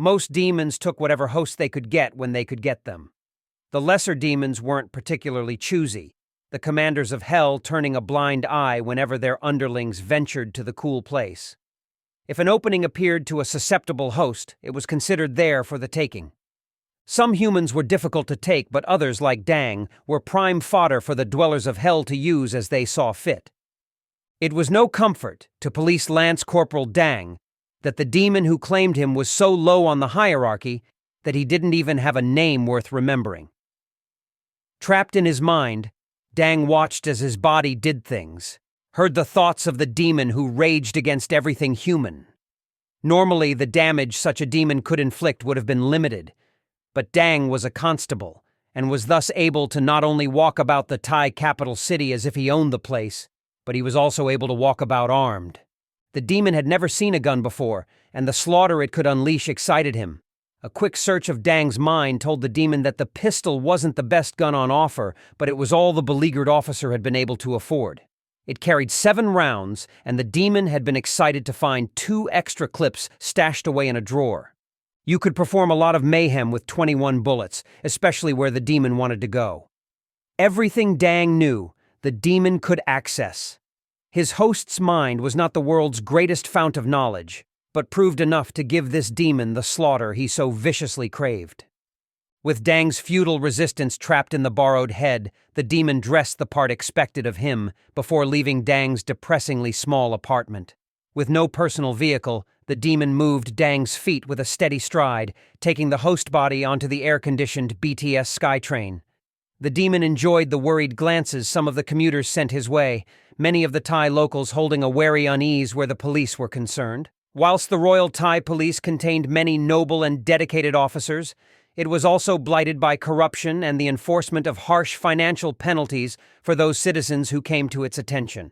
Most demons took whatever host they could get when they could get them. The lesser demons weren't particularly choosy, the commanders of hell turning a blind eye whenever their underlings ventured to the cool place. If an opening appeared to a susceptible host, it was considered there for the taking. Some humans were difficult to take, but others, like Dang, were prime fodder for the dwellers of hell to use as they saw fit. It was no comfort to Police Lance Corporal Dang that the demon who claimed him was so low on the hierarchy that he didn't even have a name worth remembering. Trapped in his mind, Dang watched as his body did things, heard the thoughts of the demon who raged against everything human. Normally, the damage such a demon could inflict would have been limited, but Dang was a constable, and was thus able to not only walk about the Thai capital city as if he owned the place, but he was also able to walk about armed. The demon had never seen a gun before, and the slaughter it could unleash excited him. A quick search of Dang's mind told the demon that the pistol wasn't the best gun on offer, but it was all the beleaguered officer had been able to afford. It carried 7 rounds, and the demon had been excited to find 2 extra clips stashed away in a drawer. You could perform a lot of mayhem with 21 bullets, especially where the demon wanted to go. Everything Dang knew, the demon could access. His host's mind was not the world's greatest fount of knowledge, but proved enough to give this demon the slaughter he so viciously craved. With Dang's futile resistance trapped in the borrowed head, the demon dressed the part expected of him before leaving Dang's depressingly small apartment. With no personal vehicle, the demon moved Dang's feet with a steady stride, taking the host body onto the air-conditioned BTS SkyTrain. The demon enjoyed the worried glances some of the commuters sent his way, many of the Thai locals holding a wary unease where the police were concerned. Whilst the Royal Thai Police contained many noble and dedicated officers, it was also blighted by corruption and the enforcement of harsh financial penalties for those citizens who came to its attention.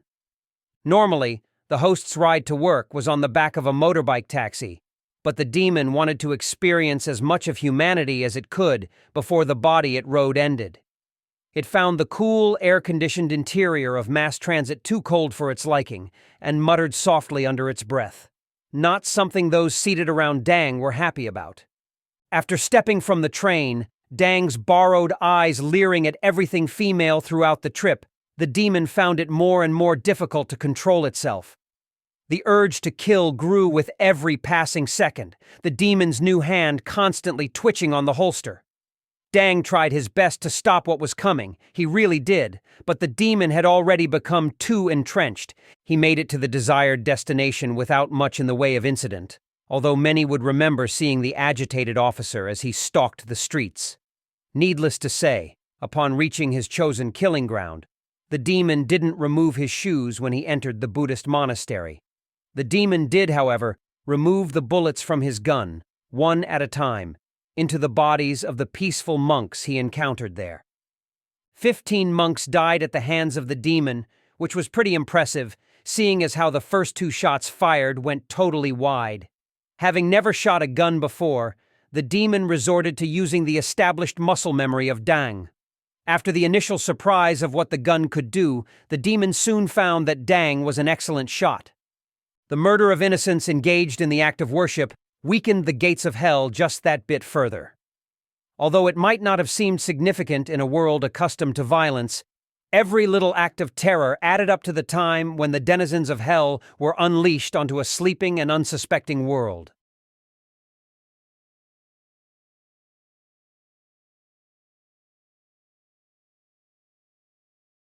Normally, the host's ride to work was on the back of a motorbike taxi, but the demon wanted to experience as much of humanity as it could before the body it rode ended. It found the cool, air-conditioned interior of mass transit too cold for its liking, and muttered softly under its breath. Not something those seated around Dang were happy about. After stepping from the train, Dang's borrowed eyes leering at everything female throughout the trip, the demon found it more and more difficult to control itself. The urge to kill grew with every passing second, the demon's new hand constantly twitching on the holster. Dang tried his best to stop what was coming, he really did, but the demon had already become too entrenched. He made it to the desired destination without much in the way of incident, although many would remember seeing the agitated officer as he stalked the streets. Needless to say, upon reaching his chosen killing ground, the demon didn't remove his shoes when he entered the Buddhist monastery. The demon did, however, remove the bullets from his gun, one at a time, into the bodies of the peaceful monks he encountered there. 15 monks died at the hands of the demon, which was pretty impressive, seeing as how the first 2 shots fired went totally wide. Having never shot a gun before, the demon resorted to using the established muscle memory of Dang. After the initial surprise of what the gun could do, the demon soon found that Dang was an excellent shot. The murder of innocents engaged in the act of worship weakened the gates of hell just that bit further. Although it might not have seemed significant in a world accustomed to violence, every little act of terror added up to the time when the denizens of hell were unleashed onto a sleeping and unsuspecting world.